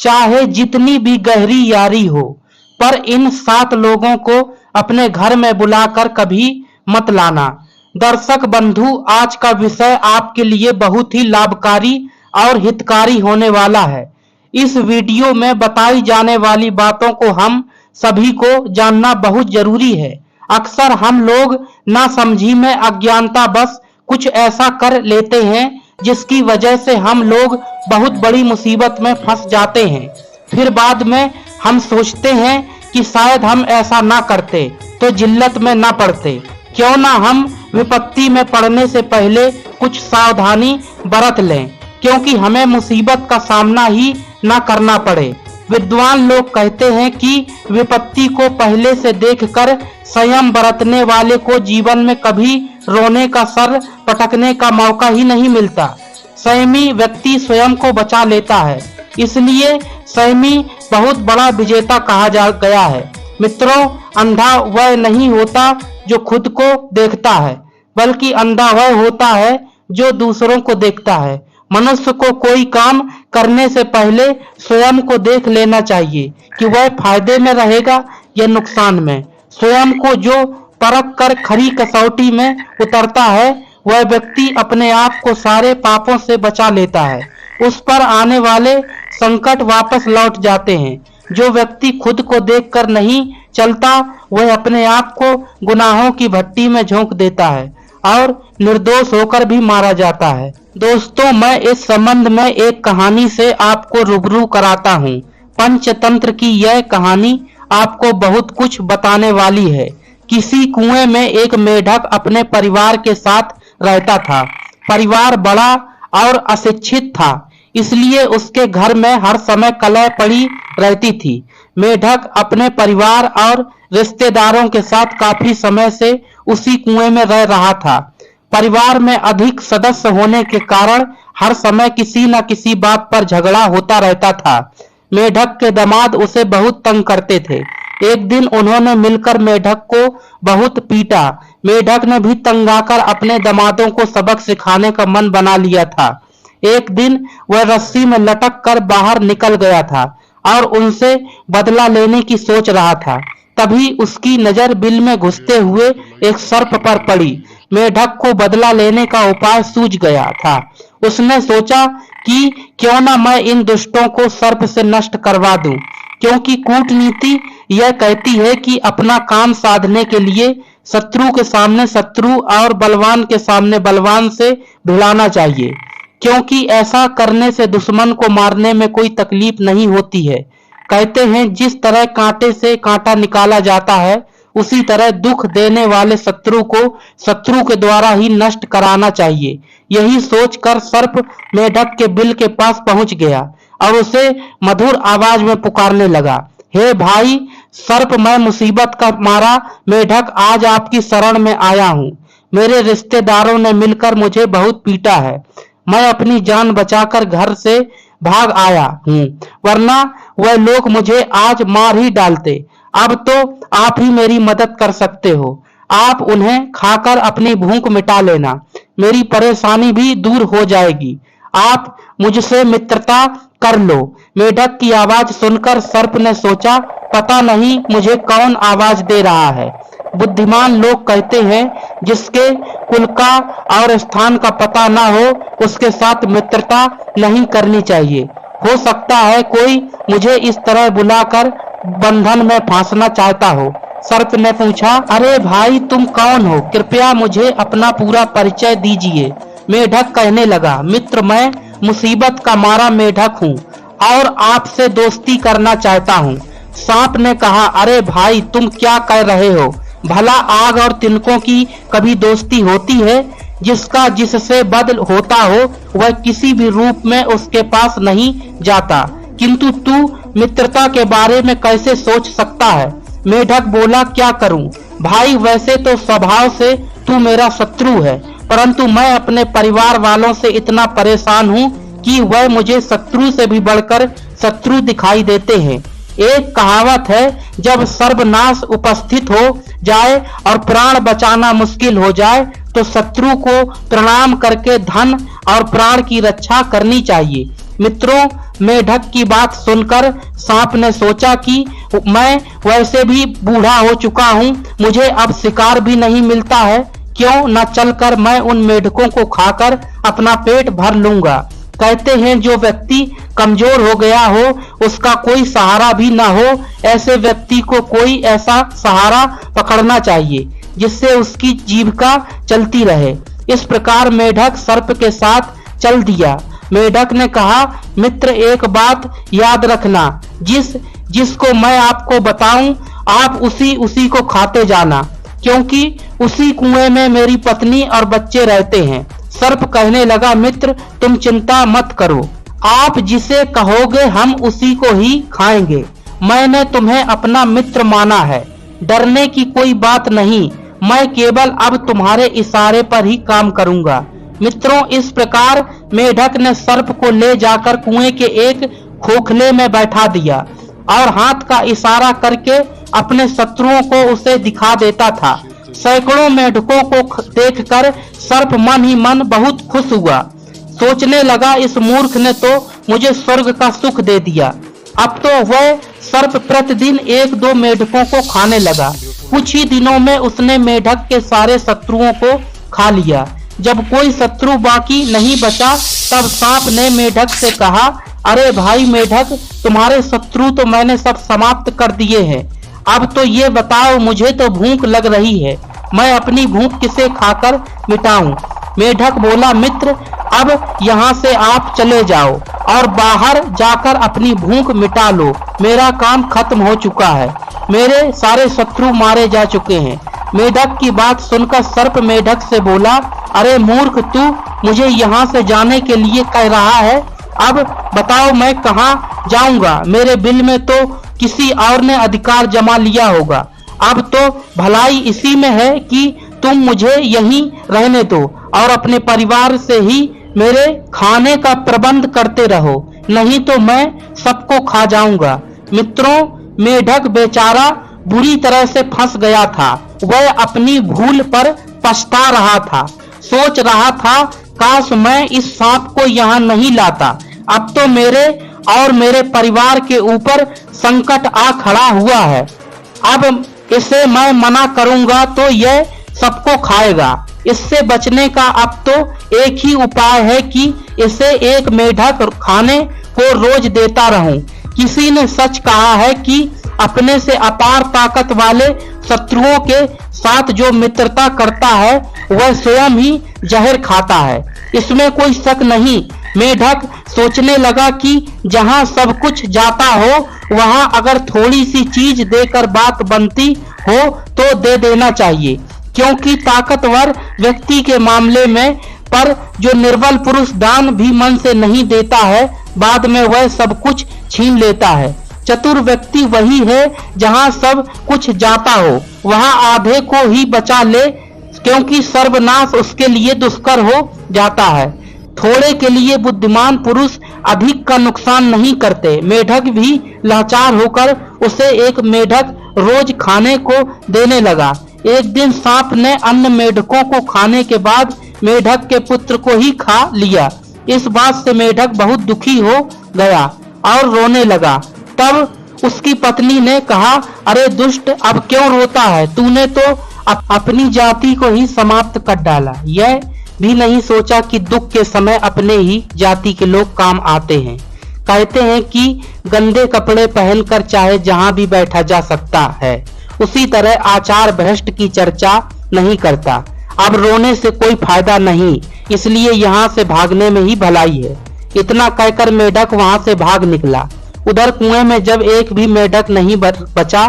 चाहे जितनी भी गहरी यारी हो, पर इन 7 लोगों को अपने घर में बुलाकर कभी मत लाना। दर्शक बंधु, आज का विषय आपके लिए बहुत ही लाभकारी और हितकारी होने वाला है। इस वीडियो में बताई जाने वाली बातों को हम सभी को जानना बहुत जरूरी है। अक्सर हम लोग नासमझी में अज्ञानता बस कुछ ऐसा कर लेते हैं जिसकी वजह से हम लोग बहुत बड़ी मुसीबत में फंस जाते हैं। फिर बाद में हम सोचते हैं कि शायद हम ऐसा ना करते तो जिल्लत में ना पड़ते। क्यों ना हम विपत्ति में पड़ने से पहले कुछ सावधानी बरत लें, क्योंकि हमें मुसीबत का सामना ही ना करना पड़े। विद्वान लोग कहते हैं कि विपत्ति को पहले से देखकर संयम बरतने वाले को जीवन में कभी रोने का सर पटकने का मौका ही नहीं मिलता। संयमी व्यक्ति स्वयं को बचा लेता है, इसलिए संयमी बहुत बड़ा विजेता कहा जा गया है। मित्रों, अंधा वह नहीं होता जो खुद को देखता है, बल्कि अंधा वह होता है जो दूसरों को देखता है। मनुष्य को कोई काम करने से पहले स्वयं को देख लेना चाहिए कि वह फायदे में रहेगा या नुकसान में। स्वयं को जो परख कर खरी कसौटी में उतरता है, वह व्यक्ति अपने आप को सारे पापों से बचा लेता है। उस पर आने वाले संकट वापस लौट जाते हैं। जो व्यक्ति खुद को देखकर नहीं चलता, वह अपने आप को गुनाहों की भट्टी में झोंक देता है और निर्दोष होकर भी मारा जाता है। दोस्तों, मैं इस संबंध में एक कहानी से आपको रूबरू कराता हूँ। पंचतंत्र की यह कहानी आपको बहुत कुछ बताने वाली है। किसी कुएं में एक मेढक अपने परिवार के साथ रहता था। परिवार बड़ा और अशिक्षित था, इसलिए उसके घर में हर समय कलह पड़ी रहती थी। मेढक अपने परिवार और रिश्तेदारों के साथ काफी समय से उसी कुएं में रह रहा था। परिवार में अधिक सदस्य होने के कारण हर समय किसी न किसी बात पर झगड़ा होता रहता था। मेढक के दामाद उसे बहुत तंग करते थे। एक दिन उन्होंने मिलकर मेढक को बहुत पीटा। मेढक ने भी तंग आकर अपने दामादों को सबक सिखाने का मन बना लिया था। एक दिन वह रस्सी में लटक कर बाहर निकल गया था और उनसे बदला लेने की सोच रहा था। तभी उसकी नजर बिल में घुसते हुए एक सर्प पर पड़ी। मेढक को बदला लेने का उपाय सूझ गया था। उसने सोचा कि क्यों ना मैं इन दुष्टों को सर्प से नष्ट करवा दूं, क्योंकि कूटनीति यह कहती है कि अपना काम साधने के लिए शत्रु के सामने शत्रु और बलवान के सामने बलवान से भिड़ाना चाहिए, क्योंकि ऐसा करने से दुश्मन को मारने में कोई तकलीफ नहीं होती है। कहते हैं जिस तरह कांटे से कांटा निकाला जाता है, उसी तरह दुख देने वाले शत्रु को शत्रु के द्वारा ही नष्ट कराना चाहिए। यही सोचकर सर्प मेढक के बिल के पास पहुंच गया और उसे मधुर आवाज में पुकारने लगा, हे भाई सर्प, मैं मुसीबत का मारा मेढक आज आपकी शरण में आया हूँ। मेरे रिश्तेदारों ने मिलकर मुझे बहुत पीटा है। मैं अपनी जान बचाकर घर से भाग आया हूँ, वरना वह लोग मुझे आज मार ही डालते। अब तो आप ही मेरी मदद कर सकते हो। आप उन्हें खाकर अपनी भूख मिटा लेना, मेरी परेशानी भी दूर हो जाएगी। आप मुझसे मित्रता कर लो। मेढक की आवाज सुनकर सर्प ने सोचा, पता नहीं मुझे कौन आवाज दे रहा है। बुद्धिमान लोग कहते हैं जिसके कुल का और स्थान का पता ना हो, उसके साथ मित्रता नहीं करनी चाहिए। हो सकता है कोई मुझे इस तरह बुलाकर बंधन में फांसना चाहता हो। सर्प ने पूछा, अरे भाई तुम कौन हो? कृपया मुझे अपना पूरा परिचय दीजिए। मेढक कहने लगा, मित्र, मैं मुसीबत का मारा मेढक हूँ और आपसे दोस्ती करना चाहता हूँ। सांप ने कहा, अरे भाई तुम क्या कह रहे हो? भला आग और तिनकों की कभी दोस्ती होती है? जिसका जिससे बदल होता हो वह किसी भी रूप में उसके पास नहीं जाता, किंतु तू मित्रता के बारे में कैसे सोच सकता है? मेढक बोला, क्या करूं भाई, वैसे तो स्वभाव से तू मेरा शत्रु है, परंतु मैं अपने परिवार वालों से इतना परेशान हूँ कि वह मुझे शत्रु से भी बढ़कर शत्रु दिखाई देते हैं। एक कहावत है, जब सर्वनाश उपस्थित हो जाए और प्राण बचाना मुश्किल हो जाए तो शत्रु को प्रणाम करके धन और प्राण की रक्षा करनी चाहिए। मित्रों, मेढक की बात सुनकर सांप ने सोचा कि मैं वैसे भी बूढ़ा हो चुका हूँ, मुझे अब शिकार भी नहीं मिलता है, क्यों न चलकर मैं उन मेढकों को खाकर अपना पेट भर लूंगा। कहते हैं जो व्यक्ति कमजोर हो गया हो उसका कोई सहारा भी ना हो, ऐसे व्यक्ति को कोई ऐसा सहारा पकड़ना चाहिए जिससे उसकी जीविका चलती रहे। इस प्रकार मेढक सर्प के साथ चल दिया। मेढक ने कहा, मित्र एक बात याद रखना, जिसको मैं आपको बताऊं आप उसी को खाते जाना, क्योंकि उसी कुएं में मेरी पत्नी और बच्चे रहते हैं। सर्प कहने लगा, मित्र तुम चिंता मत करो, आप जिसे कहोगे हम उसी को ही खाएंगे। मैंने तुम्हें अपना मित्र माना है, डरने की कोई बात नहीं, मैं केवल अब तुम्हारे इशारे पर ही काम करूंगा। मित्रों, इस प्रकार मेढक ने सर्प को ले जाकर कुएं के एक खोखले में बैठा दिया और हाथ का इशारा करके अपने शत्रुओं को उसे दिखा देता था। सैकड़ों मेढकों को देखकर सर्प मन ही मन बहुत खुश हुआ। सोचने लगा, इस मूर्ख ने तो मुझे स्वर्ग का सुख दे दिया। अब तो वह सर्प प्रतिदिन 1-2 मेढकों को खाने लगा। कुछ ही दिनों में उसने मेढक के सारे शत्रुओं को खा लिया। जब कोई शत्रु बाकी नहीं बचा तब सांप ने मेढक से कहा, अरे भाई मेढक, तुम्हारे शत्रु तो मैंने सब समाप्त कर दिए हैं, अब तो ये बताओ, मुझे तो भूख लग रही है, मैं अपनी भूख किसे खाकर मिटाऊं। मेढक बोला, मित्र अब यहाँ से आप चले जाओ और बाहर जाकर अपनी भूख मिटा लो, मेरा काम खत्म हो चुका है, मेरे सारे शत्रु मारे जा चुके हैं। मेढक की बात सुनकर सर्प मेढक से बोला, अरे मूर्ख, तू मुझे यहाँ से जाने के लिए कह रहा है, अब बताओ मैं कहाँ जाऊंगा, मेरे बिल में तो किसी और ने अधिकार जमा लिया होगा। अब तो भलाई इसी में है कि तुम मुझे यहीं रहने दो और अपने परिवार से ही मेरे खाने का प्रबंध करते रहो, नहीं तो मैं सबको खा जाऊंगा। मित्रों, मेढक बेचारा बुरी तरह से फंस गया था। वह अपनी भूल पर पछता रहा था, सोच रहा था, काश मैं इस सांप को यहाँ नहीं लाता, अब तो मेरे और मेरे परिवार के ऊपर संकट आ खड़ा हुआ है। अब इसे मैं मना करूंगा तो यह सबको खाएगा। इससे बचने का अब तो एक ही उपाय है कि इसे एक मेढक खाने को रोज देता रहूं। किसी ने सच कहा है कि अपने से अपार ताकत वाले शत्रुओं के साथ जो मित्रता करता है वह स्वयं ही जहर खाता है, इसमें कोई शक नहीं। मेढक सोचने लगा कि जहां सब कुछ जाता हो वहां अगर थोड़ी सी चीज देकर बात बनती हो तो दे देना चाहिए, क्योंकि ताकतवर व्यक्ति के मामले में पर जो निर्बल पुरुष दान भी मन से नहीं देता है, बाद में वह सब कुछ छीन लेता है। चतुर व्यक्ति वही है जहां सब कुछ जाता हो वहां आधे को ही बचा ले, क्योंकि सर्वनाश उसके लिए दुष्कर हो जाता है। थोड़े के लिए बुद्धिमान पुरुष अधिक का नुकसान नहीं करते। मेढक भी लाचार होकर उसे एक मेढक रोज खाने को देने लगा। एक दिन सांप ने अन्य मेढकों को खाने के बाद मेढक के पुत्र को ही खा लिया। इस बात से मेढक बहुत दुखी हो गया और रोने लगा। तब उसकी पत्नी ने कहा, अरे दुष्ट, अब क्यों रोता है, तूने तो अपनी जाति को ही समाप्त कर डाला। यह भी नहीं सोचा कि दुख के समय अपने ही जाति के लोग काम आते हैं। कहते हैं कि गंदे कपड़े पहनकर चाहे जहां भी बैठा जा सकता है, उसी तरह आचार भ्रष्ट की चर्चा नहीं करता। अब रोने से कोई फायदा नहीं, इसलिए यहाँ से भागने में ही भलाई है। इतना कहकर मेढक वहां से भाग निकला। उधर कुएं में जब एक भी मेढक नहीं बचा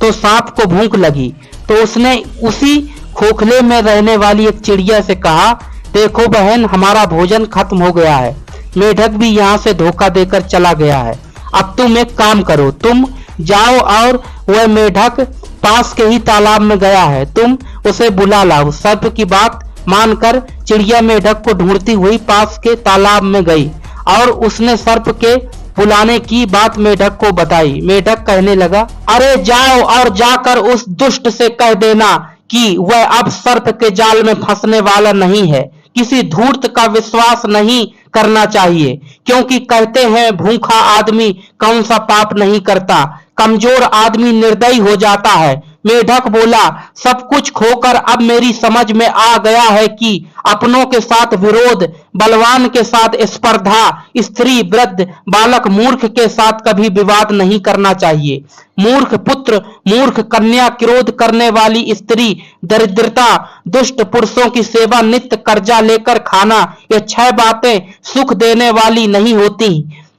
तो सांप को भूख लगी, तो उसने उसी खोखले में रहने वाली एक चिड़िया से कहा, देखो बहन, हमारा भोजन खत्म हो गया है। मेढक भी यहाँ से धोखा देकर चला गया है। अब तुम एक काम करो, तुम जाओ और वह मेढक पास के ही तालाब में गया है, तुम उसे बुला लाओ। सर्प की बात मानकर चिड़िया मेढक को ढूंढती हुई पास के तालाब में गई और उसने सर्प के बुलाने की बात मेढक को बताई। मेढक कहने लगा, अरे जाओ और जाकर उस दुष्ट से कह देना कि वह अब सर्प के जाल में फंसने वाला नहीं है, किसी धूर्त का विश्वास नहीं करना चाहिए, क्योंकि कहते हैं भूखा आदमी कौन सा पाप नहीं करता, कमजोर आदमी निर्दयी हो जाता है। मेढक बोला, सब कुछ खोकर अब मेरी समझ में आ गया है कि अपनों के साथ विरोध, बलवान के साथ स्पर्धा, स्त्री, वृद्ध, बालक, मूर्ख के साथ कभी विवाद नहीं करना चाहिए। मूर्ख पुत्र, मूर्ख कन्या, क्रोध करने वाली स्त्री, दरिद्रता, दुष्ट पुरुषों की सेवा, नित्य कर्जा लेकर खाना, ये 6 बातें सुख देने वाली नहीं होती।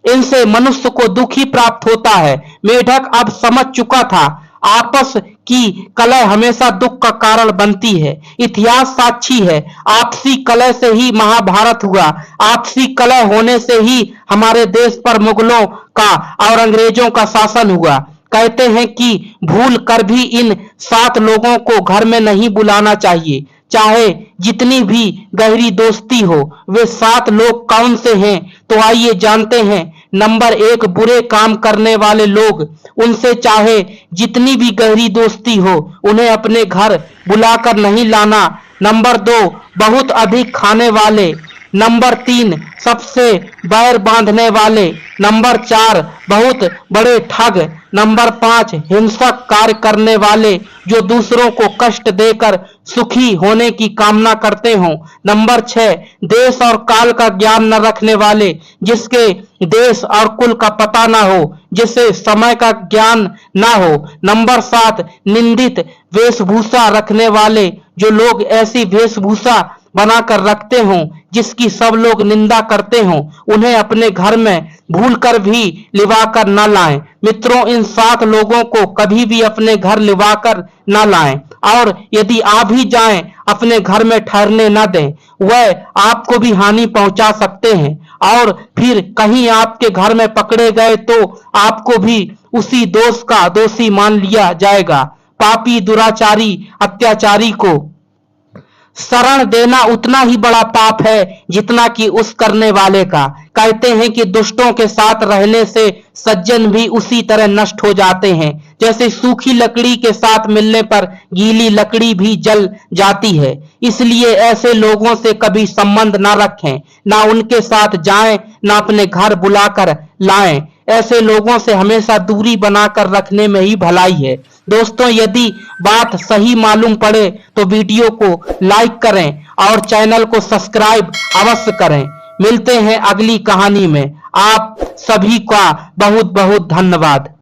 इनसे मनुष्य को दुख ही प्राप्त होता है। मेढक अब समझ चुका था, आपस की कलह हमेशा दुख का कारण बनती है। इतिहास साक्षी है, आपसी कलह से ही महाभारत हुआ, आपसी कलह होने से ही हमारे देश पर मुगलों का और अंग्रेजों का शासन हुआ। कहते हैं कि भूल कर भी इन 7 लोगों को घर में नहीं बुलाना चाहिए, चाहे जितनी भी गहरी दोस्ती हो। वे 7 लोग कौन से हैं, तो आइए जानते हैं। नंबर 1, बुरे काम करने वाले लोग, उनसे चाहे जितनी भी गहरी दोस्ती हो, उन्हें अपने घर बुलाकर नहीं लाना। नंबर 2, बहुत अधिक खाने वाले। नंबर 3, सबसे बैर बांधने वाले। नंबर 4, बहुत बड़े ठग। नंबर 5, हिंसक कार्य करने वाले, जो दूसरों को कष्ट देकर सुखी होने की कामना करते हों। नंबर 6, देश और काल का ज्ञान न रखने वाले, जिसके देश और कुल का पता ना हो, जिसे समय का ज्ञान ना हो। नंबर 7, निंदित वेशभूषा रखने वाले, जो लोग ऐसी वेशभूषा बनाकर रखते हों जिसकी सब लोग निंदा करते हों, उन्हें अपने घर में भूलकर भी लिवाकर न लाएं। मित्रों, इन 7 लोगों को कभी भी अपने घर लिवाकर न लाएं, और यदि आ भी जाएं, अपने घर में ठहरने न दें। वह आपको भी हानि पहुंचा सकते हैं, और फिर कहीं आपके घर में पकड़े गए तो आपको भी उसी दोष का दोषी मान लिया जाएगा। पापी, दुराचारी, अत्याचारी को शरण देना उतना ही बड़ा पाप है जितना कि उस करने वाले का। कहते हैं कि दुष्टों के साथ रहने से सज्जन भी उसी तरह नष्ट हो जाते हैं, जैसे सूखी लकड़ी के साथ मिलने पर गीली लकड़ी भी जल जाती है। इसलिए ऐसे लोगों से कभी संबंध ना रखें, ना उनके साथ जाएं, ना अपने घर बुलाकर लाएं। ऐसे लोगों से हमेशा दूरी बनाकर रखने में ही भलाई है। दोस्तों, यदि बात सही मालूम पड़े तो वीडियो को लाइक करें और चैनल को सब्सक्राइब अवश्य करें। मिलते हैं अगली कहानी में। आप सभी का बहुत बहुत धन्यवाद।